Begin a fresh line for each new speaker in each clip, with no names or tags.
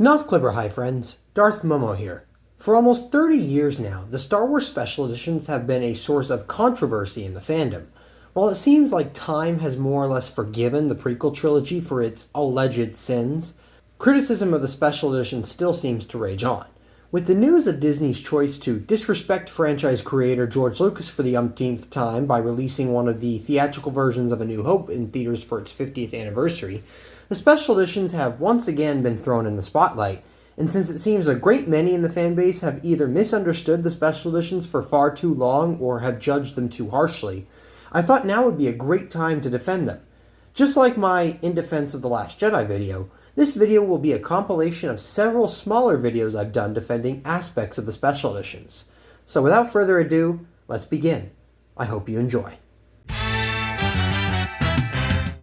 Nothclibber, hi friends, Darth Momo here. For almost 30 years now, the Star Wars Special Editions have been a source of controversy in the fandom. While it seems like time has more or less forgiven the prequel trilogy for its alleged sins, criticism of the Special Edition still seems to rage on. With the news of Disney's choice to disrespect franchise creator George Lucas for the umpteenth time by releasing one of the theatrical versions of A New Hope in theaters for its 50th anniversary, the special editions have once again been thrown in the spotlight, and since it seems a great many in the fanbase have either misunderstood the special editions for far too long or have judged them too harshly, I thought now would be a great time to defend them. Just like my In Defense of The Last Jedi video, this video will be a compilation of several smaller videos I've done defending aspects of the special editions. So without further ado, let's begin. I hope you enjoy.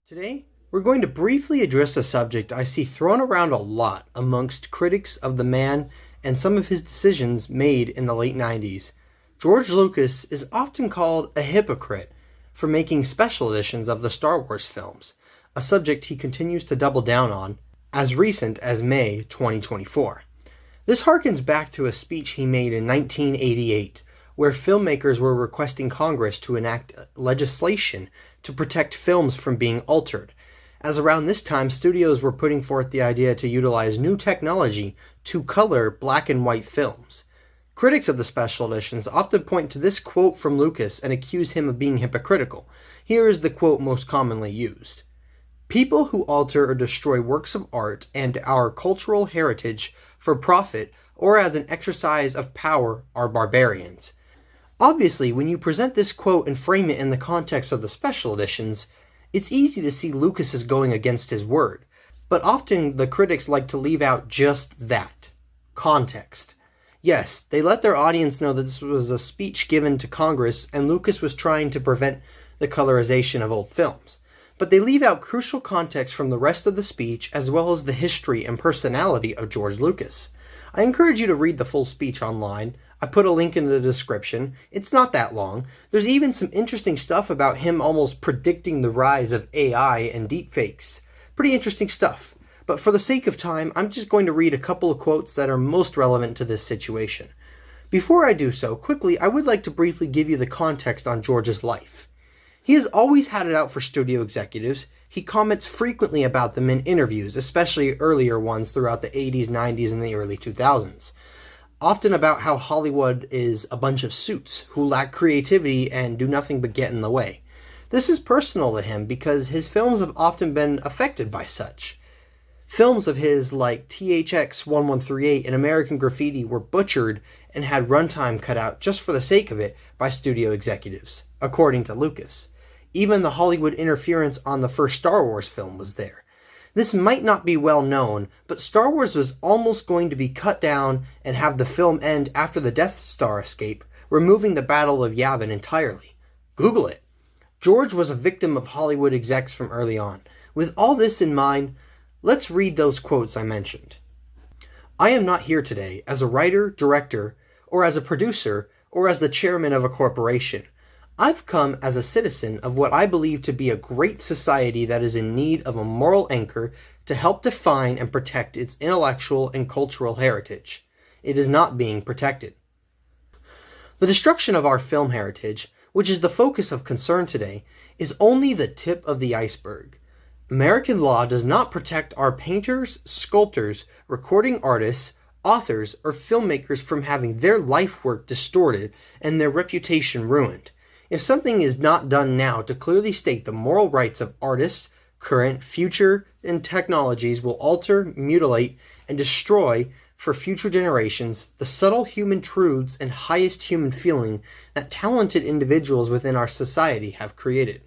Today, we're going to briefly address a subject I see thrown around a lot amongst critics of the man and some of his decisions made in the late 90s. George Lucas is often called a hypocrite for making special editions of the Star Wars films, a subject he continues to double down on, as recent as May 2024. This harkens back to a speech he made in 1988, where filmmakers were requesting Congress to enact legislation to protect films from being altered, as around this time studios were putting forth the idea to utilize new technology to color black and white films. Critics of the special editions often point to this quote from Lucas and accuse him of being hypocritical. Here is the quote most commonly used. "People who alter or destroy works of art and our cultural heritage for profit or as an exercise of power are barbarians." Obviously, when you present this quote and frame it in the context of the special editions, it's easy to see Lucas is going against his word, but often the critics like to leave out just that, context. Yes, they let their audience know that this was a speech given to Congress and Lucas was trying to prevent the colorization of old films. But they leave out crucial context from the rest of the speech as well as the history and personality of George Lucas. I encourage you to read the full speech online. I put a link in the description. It's not that long. There's even some interesting stuff about him almost predicting the rise of AI and deepfakes. Pretty interesting stuff. But for the sake of time, I'm just going to read a couple of quotes that are most relevant to this situation. Before I do so, quickly, I would like to briefly give you the context on George's life. He has always had it out for studio executives. He comments frequently about them in interviews, especially earlier ones throughout the 80s, 90s, and the early 2000s. Often about how Hollywood is a bunch of suits who lack creativity and do nothing but get in the way. This is personal to him because his films have often been affected by such. Films of his like THX 1138 and American Graffiti were butchered and had runtime cut out just for the sake of it by studio executives, according to Lucas. Even the Hollywood interference on the first Star Wars film was there. This might not be well known, but Star Wars was almost going to be cut down and have the film end after the Death Star escape, removing the Battle of Yavin entirely. Google it. George was a victim of Hollywood execs from early on. With all this in mind, let's read those quotes I mentioned. "I am not here today as a writer, director, or as a producer, or as the chairman of a corporation. I've come as a citizen of what I believe to be a great society that is in need of a moral anchor to help define and protect its intellectual and cultural heritage. It is not being protected." The destruction of our film heritage, which is the focus of concern today, is only the tip of the iceberg. American law does not protect our painters, sculptors, recording artists, authors, or filmmakers from having their life work distorted and their reputation ruined. If something is not done now to clearly state the moral rights of artists, current, future, and technologies will alter, mutilate, and destroy for future generations the subtle human truths and highest human feeling that talented individuals within our society have created.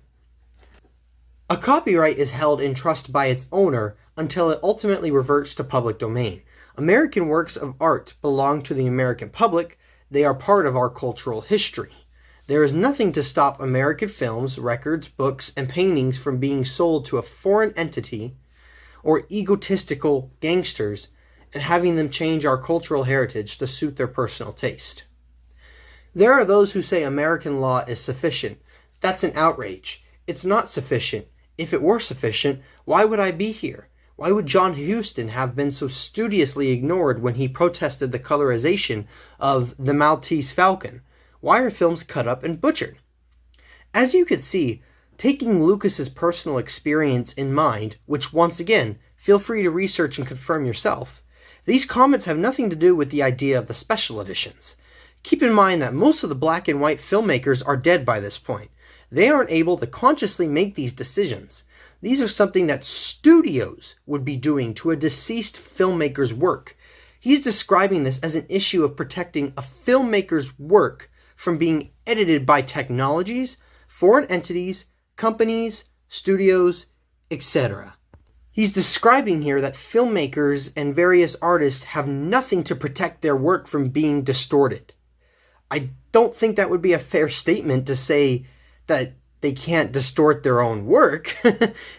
A copyright is held in trust by its owner until it ultimately reverts to public domain. American works of art belong to the American public. They are part of our cultural history. There is nothing to stop American films, records, books, and paintings from being sold to a foreign entity or egotistical gangsters and having them change our cultural heritage to suit their personal taste. There are those who say American law is sufficient. That's an outrage. It's not sufficient. If it were sufficient, why would I be here? Why would John Huston have been so studiously ignored when he protested the colorization of The Maltese Falcon? Why are films cut up and butchered? As you can see, taking Lucas's personal experience in mind, which once again, feel free to research and confirm yourself, these comments have nothing to do with the idea of the special editions. Keep in mind that most of the black and white filmmakers are dead by this point. They aren't able to consciously make these decisions. These are something that studios would be doing to a deceased filmmaker's work. He's describing this as an issue of protecting a filmmaker's work from being edited by technologies, foreign entities, companies, studios, etc. He's describing here that filmmakers and various artists have nothing to protect their work from being distorted. I don't think that would be a fair statement to say that they can't distort their own work.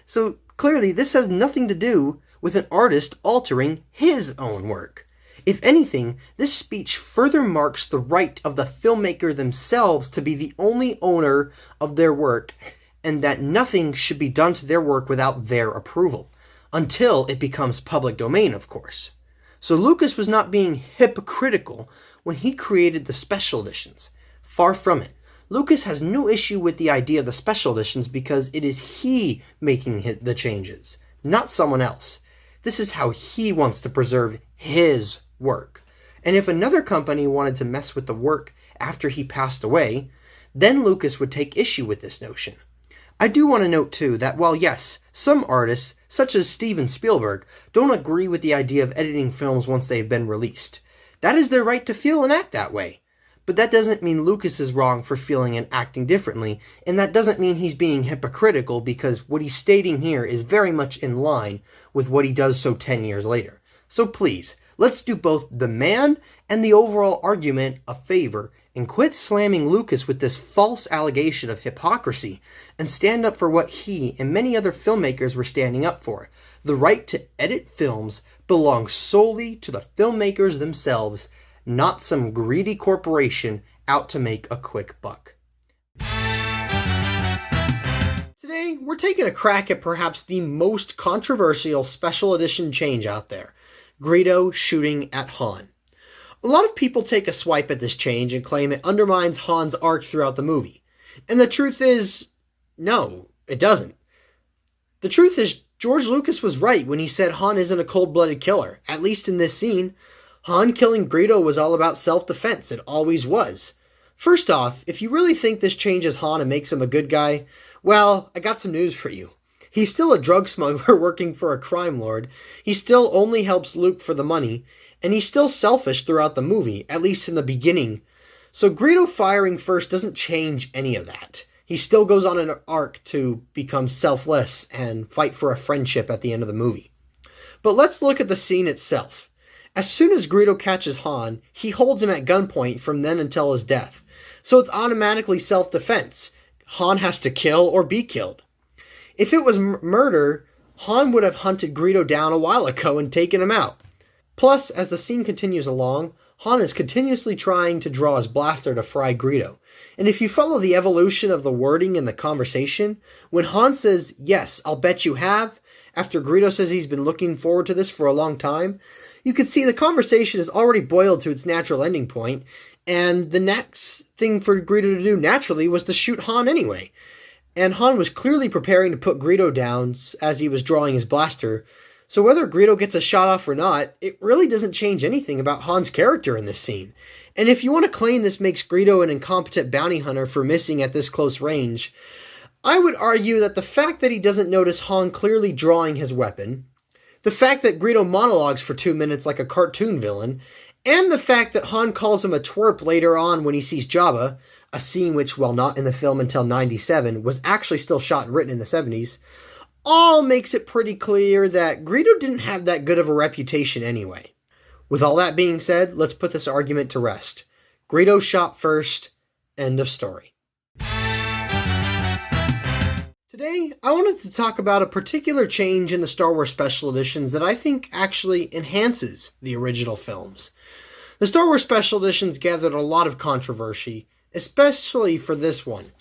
So clearly this has nothing to do with an artist altering his own work. If anything, this speech further marks the right of the filmmaker themselves to be the only owner of their work, and that nothing should be done to their work without their approval, until it becomes public domain, of course. So Lucas was not being hypocritical when he created the special editions. Far from it. Lucas has no issue with the idea of the special editions because it is he making the changes, not someone else. This is how he wants to preserve his work. And if another company wanted to mess with the work after he passed away, then Lucas would take issue with this notion. I do want to note too that while yes, some artists, such as Steven Spielberg, don't agree with the idea of editing films once they've been released. That is their right to feel and act that way. But that doesn't mean Lucas is wrong for feeling and acting differently, and that doesn't mean he's being hypocritical, because what he's stating here is very much in line with what he does so 10 years later. So please, let's do both the man and the overall argument a favor and quit slamming Lucas with this false allegation of hypocrisy and stand up for what he and many other filmmakers were standing up for. The right to edit films belongs solely to the filmmakers themselves, not some greedy corporation out to make a quick buck. Today, we're taking a crack at perhaps the most controversial special edition change out there, Greedo shooting at Han. A lot of people take a swipe at this change and claim it undermines Han's arc throughout the movie. And the truth is, no, it doesn't. The truth is, George Lucas was right when he said Han isn't a cold-blooded killer, at least in this scene. Han killing Greedo was all about self-defense. It always was. First off, if you really think this changes Han and makes him a good guy, well, I got some news for you. He's still a drug smuggler working for a crime lord. He still only helps Luke for the money. And he's still selfish throughout the movie, at least in the beginning. So Greedo firing first doesn't change any of that. He still goes on an arc to become selfless and fight for a friendship at the end of the movie. But let's look at the scene itself. As soon as Greedo catches Han, he holds him at gunpoint from then until his death. So it's automatically self-defense. Han has to kill or be killed. If it was murder, Han would have hunted Greedo down a while ago and taken him out. Plus, as the scene continues along, Han is continuously trying to draw his blaster to fry Greedo. And if you follow the evolution of the wording in the conversation, when Han says, "Yes, I'll bet you have," after Greedo says he's been looking forward to this for a long time, you can see the conversation is already boiled to its natural ending point, and the next thing for Greedo to do naturally was to shoot Han anyway. And Han was clearly preparing to put Greedo down as he was drawing his blaster, so whether Greedo gets a shot off or not, it really doesn't change anything about Han's character in this scene. And if you want to claim this makes Greedo an incompetent bounty hunter for missing at this close range, I would argue that the fact that he doesn't notice Han clearly drawing his weapon, the fact that Greedo monologues for 2 minutes like a cartoon villain, and the fact that Han calls him a twerp later on when he sees Jabba, a scene which, while not in the film until 97, was actually still shot and written in the 70s, all makes it pretty clear that Greedo didn't have that good of a reputation anyway. With all that being said, let's put this argument to rest. Greedo shot first. End of story. Today, I wanted to talk about a particular change in the Star Wars Special Editions that I think actually enhances the original films. The Star Wars Special Editions gathered a lot of controversy, especially for this one.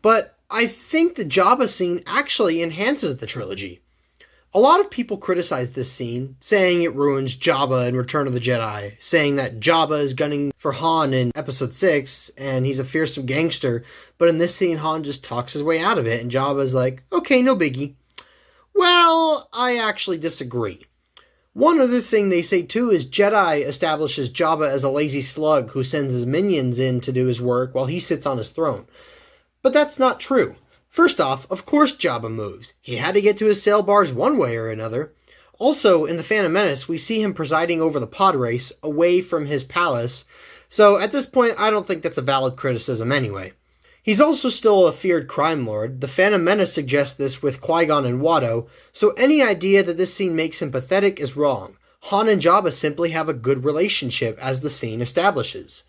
But I think the Jabba scene actually enhances the trilogy. A lot of people criticize this scene, saying it ruins Jabba in Return of the Jedi, saying that Jabba is gunning for Han in Episode 6, and he's a fearsome gangster, but in this scene, Han just talks his way out of it, and Jabba's like, okay, no biggie. Well, I actually disagree. One other thing they say too is Jedi establishes Jabba as a lazy slug who sends his minions in to do his work while he sits on his throne. But that's not true. First off, of course Jabba moves. He had to get to his sail bars one way or another. Also, in The Phantom Menace, we see him presiding over the pod race away from his palace, so at this point I don't think that's a valid criticism anyway. He's also still a feared crime lord. The Phantom Menace suggests this with Qui-Gon and Watto, so any idea that this scene makes him pathetic is wrong. Han and Jabba simply have a good relationship as the scene establishes.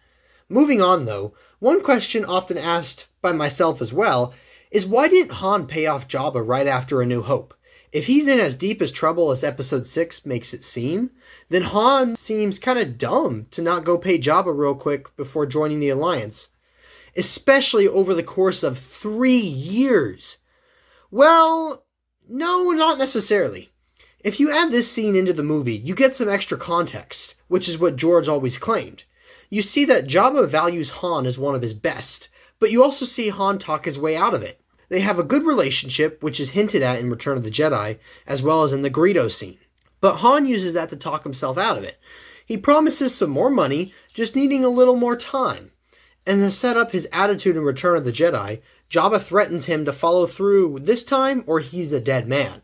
Moving on though, one question often asked by myself as well is why didn't Han pay off Jabba right after A New Hope? If he's in as deep as trouble as Episode 6 makes it seem, then Han seems kinda dumb to not go pay Jabba real quick before joining the Alliance. Especially over the course of 3 years. Well, no, not necessarily. If you add this scene into the movie, you get some extra context, which is what George always claimed. You see that Jabba values Han as one of his best, but you also see Han talk his way out of it. They have a good relationship, which is hinted at in Return of the Jedi, as well as in the Greedo scene. But Han uses that to talk himself out of it. He promises some more money, just needing a little more time. And to set up his attitude in Return of the Jedi, Jabba threatens him to follow through this time or he's a dead man.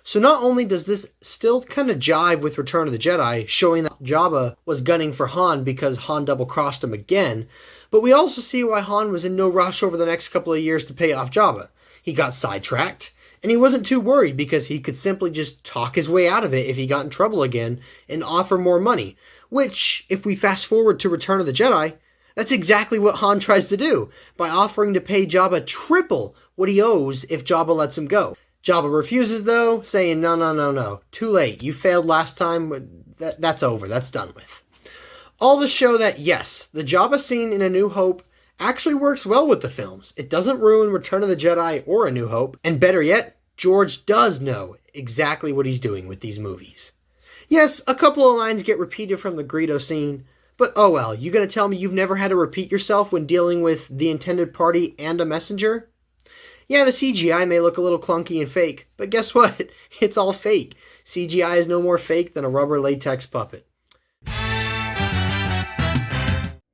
So not only does this still kind of jive with Return of the Jedi, showing that Jabba was gunning for Han because Han double-crossed him again, but we also see why Han was in no rush over the next couple of years to pay off Jabba. He got sidetracked, and he wasn't too worried because he could simply just talk his way out of it if he got in trouble again and offer more money, which, if we fast forward to Return of the Jedi, that's exactly what Han tries to do, by offering to pay Jabba triple what he owes if Jabba lets him go. Jabba refuses though, saying, no, too late, you failed last time, that's over, that's done with. All to show that yes, the Jabba scene in A New Hope actually works well with the films. It doesn't ruin Return of the Jedi or A New Hope, and better yet, George does know exactly what he's doing with these movies. Yes, a couple of lines get repeated from the Greedo scene, but oh well, you gonna tell me you've never had to repeat yourself when dealing with the intended party and a messenger? Yeah, the CGI may look a little clunky and fake, but guess what? It's all fake. CGI is no more fake than a rubber latex puppet.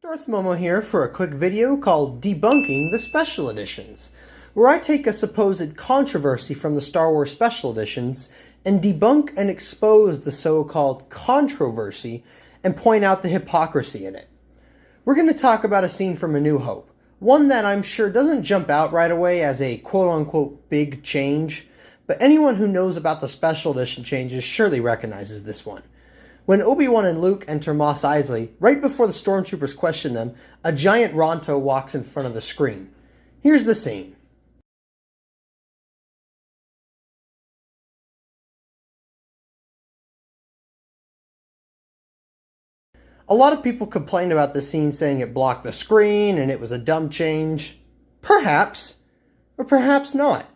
Darth Momo here for a quick video called Debunking the Special Editions, where I take a supposed controversy from the Star Wars Special Editions and debunk and expose the so-called controversy and point out the hypocrisy in it. We're going to talk about a scene from A New Hope, one that I'm sure doesn't jump out right away as a quote-unquote big change, but anyone who knows about the Special Edition changes surely recognizes this one. When Obi-Wan and Luke enter Mos Eisley, right before the stormtroopers question them, a giant Ronto walks in front of the screen. Here's the scene. A lot of people complained about this scene saying it blocked the screen and it was a dumb change. Perhaps, or perhaps not.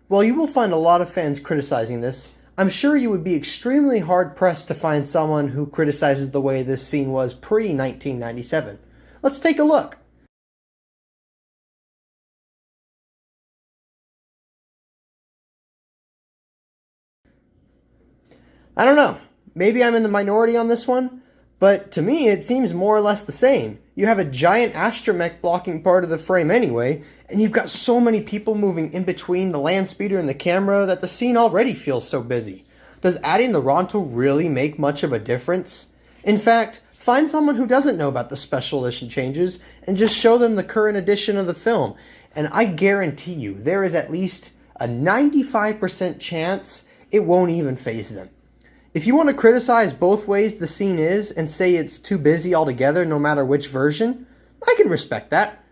While you will find a lot of fans criticizing this, I'm sure you would be extremely hard-pressed to find someone who criticizes the way this scene was pre-1997. Let's take a look. I don't know. Maybe I'm in the minority on this one, but to me it seems more or less the same. You have a giant astromech blocking part of the frame anyway, and you've got so many people moving in between the land speeder and the camera that the scene already feels so busy. Does adding the Ronto really make much of a difference? In fact, find someone who doesn't know about the Special Edition changes and just show them the current edition of the film, and I guarantee you there is at least a 95% chance it won't even faze them. If you want to criticize both ways the scene is and say it's too busy altogether no matter which version, I can respect that.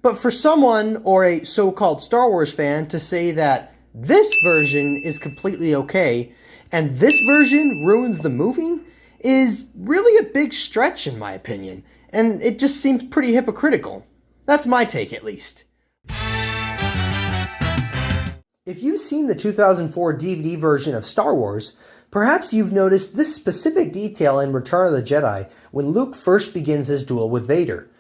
But for someone or a so-called Star Wars fan to say that this version is completely okay and this version ruins the movie is really a big stretch in my opinion, and it just seems pretty hypocritical. That's my take at least. If you've seen the 2004 DVD version of Star Wars, perhaps you've noticed this specific detail in Return of the Jedi when Luke first begins his duel with Vader.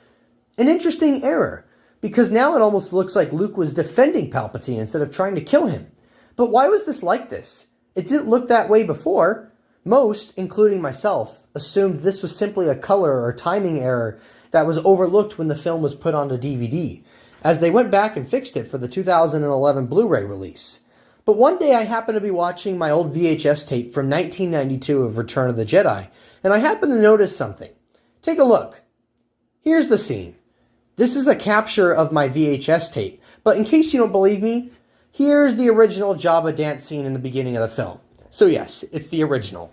An interesting error, because now it almost looks like Luke was defending Palpatine instead of trying to kill him. But why was this like this? It didn't look that way before. Most, including myself, assumed this was simply a color or timing error that was overlooked when the film was put onto DVD, as they went back and fixed it for the 2011 Blu-ray release. But one day I happened to be watching my old VHS tape from 1992 of Return of the Jedi, and I happened to notice something. Take a look. Here's the scene. This is a capture of my VHS tape, but in case you don't believe me, here's the original Jabba dance scene in the beginning of the film. So yes, it's the original.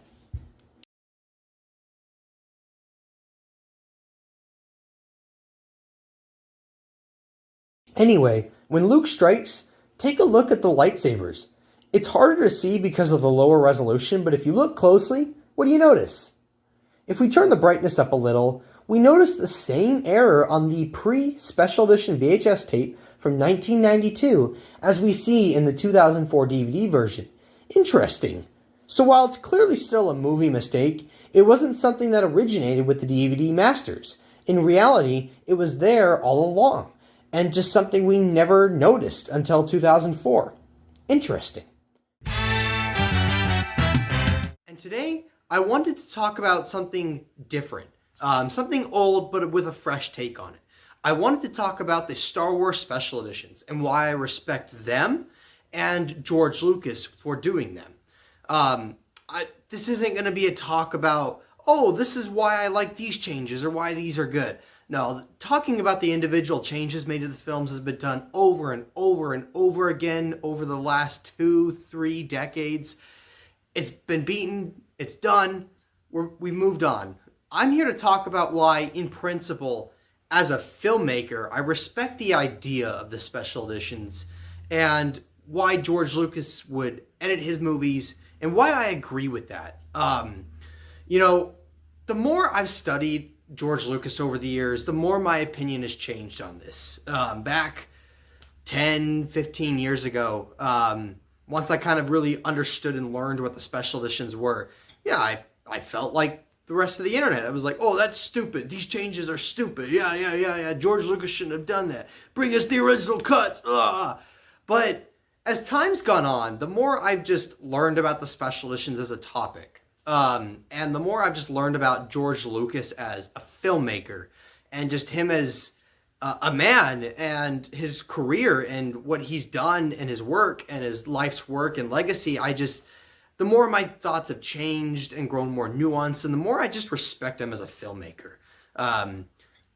Anyway, when Luke strikes, take a look at the lightsabers. It's harder to see because of the lower resolution, but if you look closely, what do you notice? If we turn the brightness up a little, we notice the same error on the pre-special edition VHS tape from 1992 as we see in the 2004 DVD version. Interesting. So while it's clearly still a movie mistake, it wasn't something that originated with the DVD masters. In reality, it was there all along, and just something we never noticed until 2004. Interesting. And today, I wanted to talk about something different. Something old, but with a fresh take on it. I wanted to talk about the Star Wars Special Editions and why I respect them and George Lucas for doing them. This isn't going to be a talk about, oh, this is why I like these changes or why these are good. No, talking about the individual changes made to the films has been done over and over and over again over the last 2-3 decades. It's been beaten. It's done. We moved on. I'm here to talk about why, in principle, as a filmmaker, I respect the idea of the special editions and why George Lucas would edit his movies and why I agree with that. The more I've studied George Lucas over the years, the more my opinion has changed on this. Back 10, 15 years ago, once I kind of really understood and learned what the special editions were, I felt like the rest of the internet. I was like, oh, that's stupid. These changes are stupid. Yeah. George Lucas shouldn't have done that. Bring us the original cuts. Ugh. But as time's gone on, the more I've just learned about the special editions as a topic, and the more I've just learned about George Lucas as a filmmaker, and just him as a man, and his career, and what he's done, and his work, and his life's work and legacy, the more my thoughts have changed and grown more nuanced, and the more I just respect him as a filmmaker. A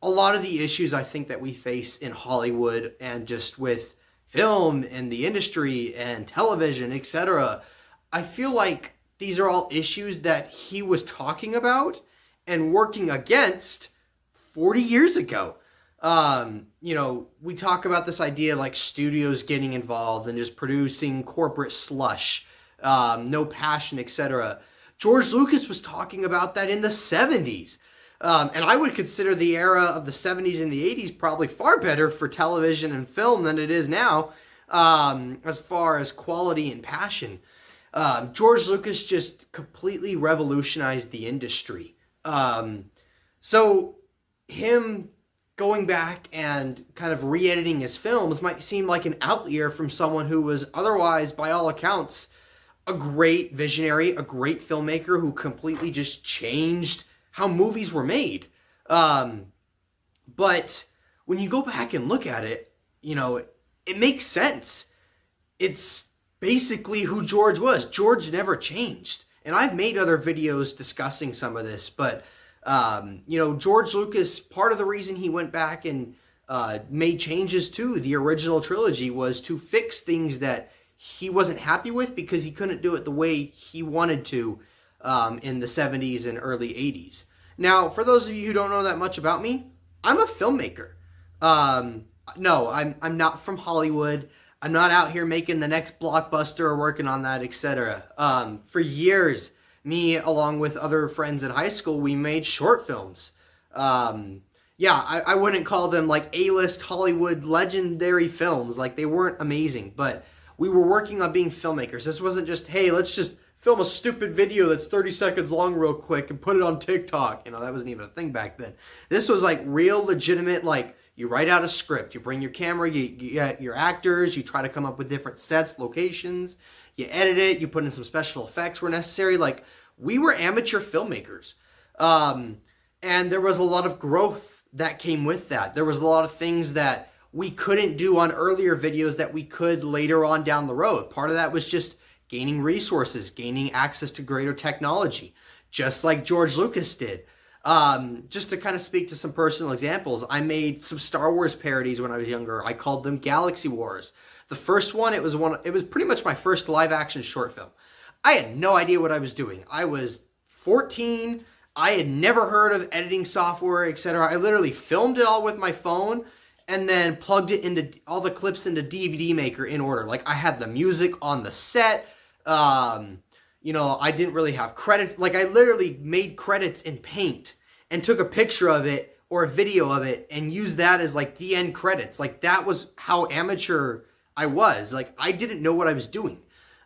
lot of the issues I think that we face in Hollywood and just with film and the industry and television, etc., I feel like these are all issues that he was talking about and working against 40 years ago. We talk about this idea like studios getting involved and just producing corporate slush, no passion, etc. George Lucas was talking about that in the 70s. And I would consider the era of the 70s and the 80s probably far better for television and film than it is now, as far as quality and passion. George Lucas just completely revolutionized the industry. So him going back and kind of re-editing his films might seem like an outlier from someone who was otherwise, by all accounts, a great visionary, a great filmmaker who completely just changed how movies were made. But when you go back and look at it, it makes sense. It's basically who George was. George never changed. And I've made other videos discussing some of this, but, George Lucas, part of the reason he went back and made changes to the original trilogy was to fix things that he wasn't happy with because he couldn't do it the way he wanted to in the 70s and early 80s. Now, for those of you who don't know that much about me, I'm a filmmaker. No, I'm not from Hollywood. I'm not out here making the next blockbuster or working on that, etc. For years, me, along with other friends in high school, we made short films. I wouldn't call them like A-list Hollywood legendary films. Like, they weren't amazing. But We were working on being filmmakers. This wasn't just, hey, let's just film a stupid video that's 30 seconds long real quick and put it on TikTok. You know, that wasn't even a thing back then. This was like real legitimate, like you write out a script, you bring your camera, you get your actors, you try to come up with different sets, locations, you edit it, you put in some special effects where necessary. Like we were amateur filmmakers. And there was a lot of growth that came with that. There was a lot of things that we couldn't do on earlier videos that we could later on down the road. Part of that was just gaining resources, gaining access to greater technology, just like George Lucas did. Just to kind of speak to some personal examples, I made some Star Wars parodies when I was younger. I called them Galaxy Wars. The first one, it was pretty much my first live action short film. I had no idea what I was doing. I was 14. I had never heard of editing software, etc. I literally filmed it all with my phone and then plugged it into all the clips into DVD Maker in order. Like I had the music on the set. You know, I didn't really have credits. Like I literally made credits in Paint and took a picture of it or a video of it and used that as like the end credits. Like that was how amateur I was. Like I didn't know what I was doing.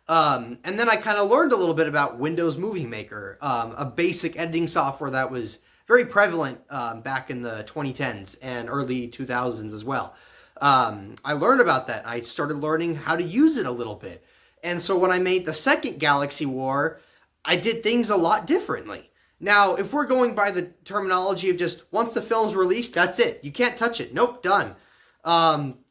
And then I kind of learned a little bit about Windows Movie Maker, a basic editing software that was very prevalent back in the 2010s and early 2000s as well. I learned about that. I started learning how to use it a little bit. And so when I made the second Galaxy War, I did things a lot differently. Now, if we're going by the terminology of just once the film's released, that's it. You can't touch it. Nope, done.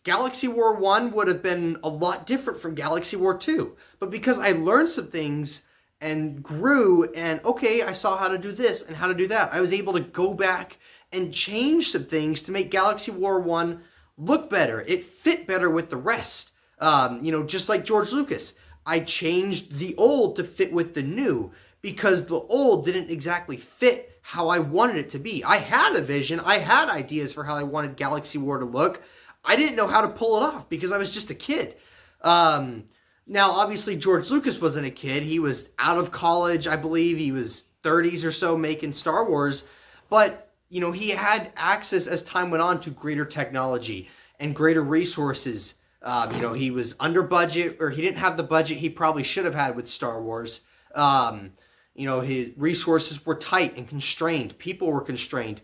Galaxy War 1 would have been a lot different from Galaxy War 2. But because I learned some things and grew and, okay, I saw how to do this and how to do that, I was able to go back and change some things to make Galaxy War 1 look better. It fit better with the rest. You know, just like George Lucas, I changed the old to fit with the new because the old didn't exactly fit how I wanted it to be. I had a vision. I had ideas for how I wanted Galaxy War to look. I didn't know how to pull it off because I was just a kid. Now, obviously, George Lucas wasn't a kid. He was out of college, I believe. He was 30s or so making Star Wars. But, you know, he had access as time went on to greater technology and greater resources. You know, he was under budget, or he didn't have the budget he probably should have had with Star Wars. You know, his resources were tight and constrained. People were constrained.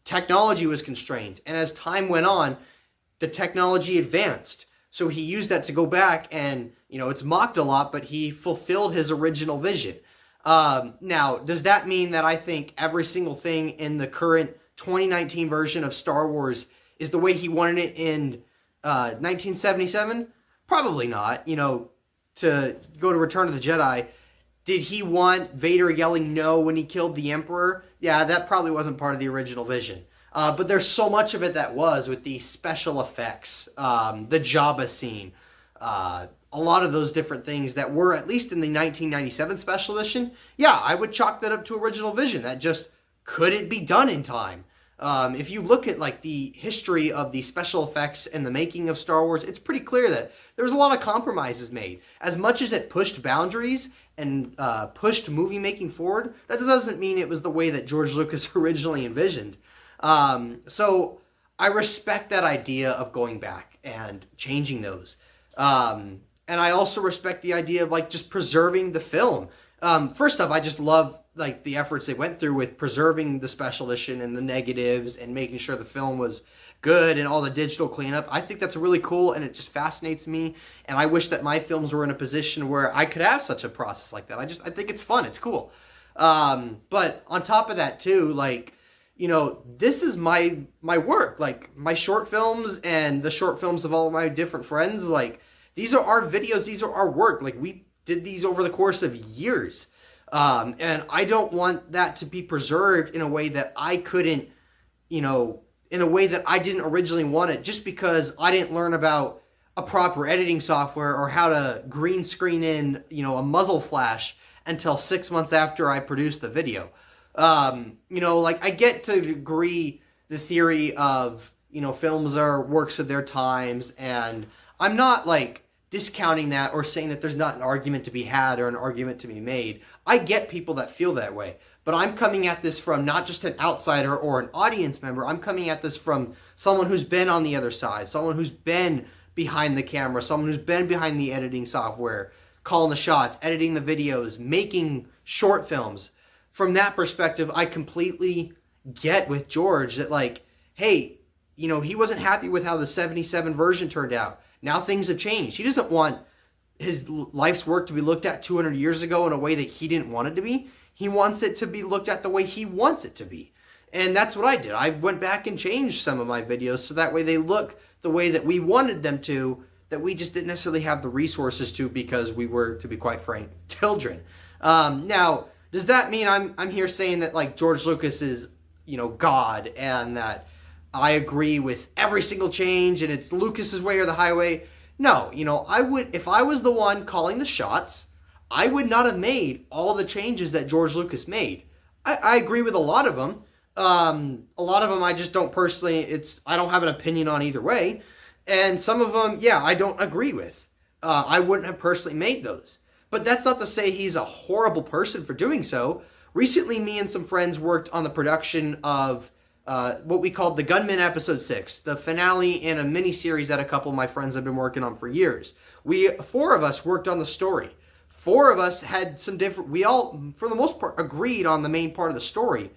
Technology was constrained. And as time went on, the technology advanced. So he used that to go back and, you know, it's mocked a lot, but he fulfilled his original vision. Now, does that mean that I think every single thing in the current 2019 version of Star Wars is the way he wanted it in 1977? Probably not. You know, to go to Return of the Jedi, did he want Vader yelling no when he killed the Emperor? Yeah, that probably wasn't part of the original vision. But there's so much of it that was with the special effects, the Jabba scene, a lot of those different things that were, at least in the 1997 special edition, yeah, I would chalk that up to original vision. That just couldn't be done in time. If you look at like the history of the special effects and the making of Star Wars, it's pretty clear that there was a lot of compromises made. As much as it pushed boundaries and pushed movie making forward, that doesn't mean it was the way that George Lucas originally envisioned. So I respect that idea of going back and changing those. And I also respect the idea of like just preserving the film. First off, I just love like the efforts they went through with preserving the special edition and the negatives and making sure the film was good and all the digital cleanup. I think that's really cool and it just fascinates me. And I wish that my films were in a position where I could have such a process like that. I think it's fun. It's cool. But on top of that too, like, you know, this is my work, like my short films and the short films of all of my different friends. Like, these are our videos. These are our work. Like, we did these over the course of years. And I don't want that to be preserved in a way that I couldn't, you know, in a way that I didn't originally want it, just because I didn't learn about a proper editing software or how to green screen in, you know, a muzzle flash until 6 months after I produced the video. You know, like, I get to a degree the theory of, you know, films are works of their times, and I'm not like discounting that or saying that there's not an argument to be had or an argument to be made. I get people that feel that way, but I'm coming at this from not just an outsider or an audience member. I'm coming at this from someone who's been on the other side, someone who's been behind the camera, someone who's been behind the editing software, calling the shots, editing the videos, making short films. From that perspective, I completely get with George that, like, hey, you know, he wasn't happy with how the 77 version turned out. Now things have changed. He doesn't want his life's work to be looked at 200 years ago in a way that he didn't want it to be. He wants it to be looked at the way he wants it to be. And that's what I did. I went back and changed some of my videos so that way they look the way that we wanted them to, that we just didn't necessarily have the resources to, because we were, to be quite frank, children. Now, does that mean I'm here saying that, like, George Lucas is, you know, God, and that I agree with every single change and it's Lucas's way or the highway? No, you know, I would, if I was the one calling the shots, I would not have made all the changes that George Lucas made. I agree with a lot of them. A lot of them I just don't personally, I don't have an opinion on either way. And some of them, yeah, I don't agree with. I wouldn't have personally made those. But that's not to say he's a horrible person for doing so. Recently, me and some friends worked on the production of what we called The Gunman Episode 6, the finale in a mini-series that a couple of my friends have been working on for years. Four of us worked on the story. Four of us had some different, we all, for the most part, agreed on the main part of the story.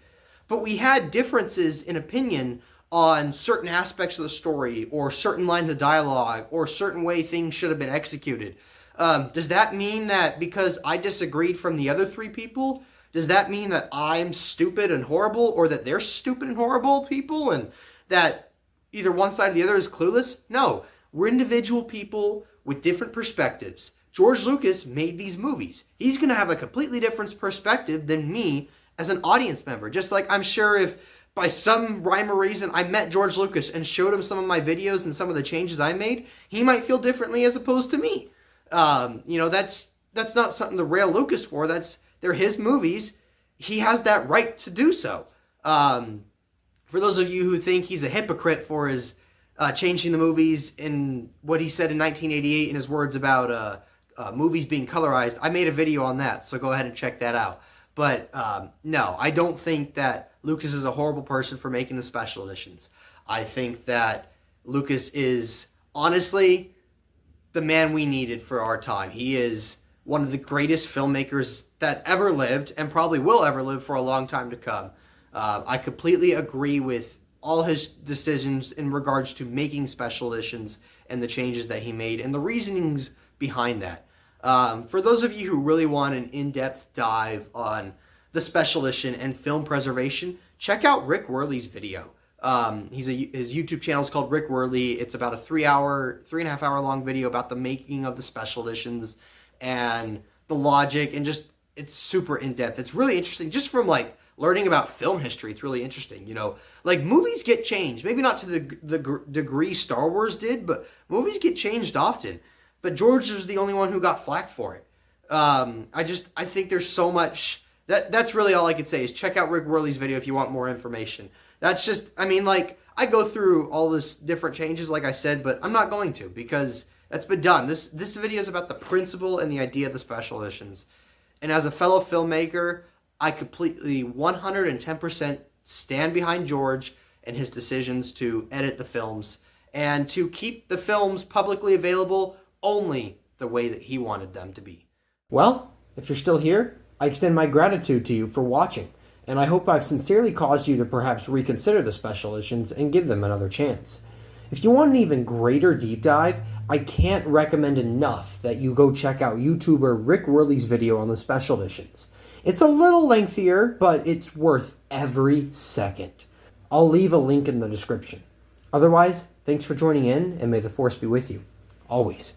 But we had differences in opinion on certain aspects of the story, or certain lines of dialogue, or certain way things should have been executed. Does that mean that because I disagreed from the other three people, does that mean that I'm stupid and horrible, or that they're stupid and horrible people, and that either one side or the other is clueless? No, we're individual people with different perspectives. George Lucas made these movies. He's going to have a completely different perspective than me as an audience member. Just like I'm sure if by some rhyme or reason I met George Lucas and showed him some of my videos and some of the changes I made, he might feel differently as opposed to me. You know, that's not something to rail Lucas for. They're his movies. He has that right to do so. For those of you who think he's a hypocrite for his changing the movies in what he said in 1988 in his words about movies being colorized, I made a video on that, so go ahead and check that out. But no, I don't think that Lucas is a horrible person for making the special editions. I think that Lucas is honestly the man we needed for our time. He is one of the greatest filmmakers that ever lived and probably will ever live for a long time to come. I completely agree with all his decisions in regards to making special editions and the changes that he made and the reasonings behind that. For those of you who really want an in-depth dive on the special edition and film preservation, check out Rick Worley's video. His YouTube channel is called Rick Worley. It's about a 3.5 hour long video about the making of the special editions and the logic, and just, it's super in-depth. It's really interesting just from like learning about film history. It's really interesting, you know, like movies get changed, maybe not to the degree Star Wars did, but movies get changed often. But George was the only one who got flack for it. I think there's so much, that's really all I could say is check out Rick Worley's video if you want more information. That's just, I mean, like, I go through all this different changes, like I said, but I'm not going to, because that's been done. This video is about the principle and the idea of the special editions. And as a fellow filmmaker, I completely 110% stand behind George and his decisions to edit the films and to keep the films publicly available only the way that he wanted them to be. Well, if you're still here, I extend my gratitude to you for watching, and I hope I've sincerely caused you to perhaps reconsider the special editions and give them another chance. If you want an even greater deep dive, I can't recommend enough that you go check out YouTuber Rick Worley's video on the special editions. It's a little lengthier, but it's worth every second. I'll leave a link in the description. Otherwise, thanks for joining in, and may the Force be with you. Always.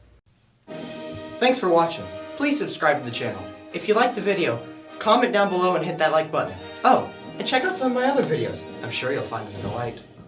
Thanks for watching. Please subscribe to the channel. If you liked the video, comment down below and hit that like button. Oh, and check out some of my other videos. I'm sure you'll find them delight.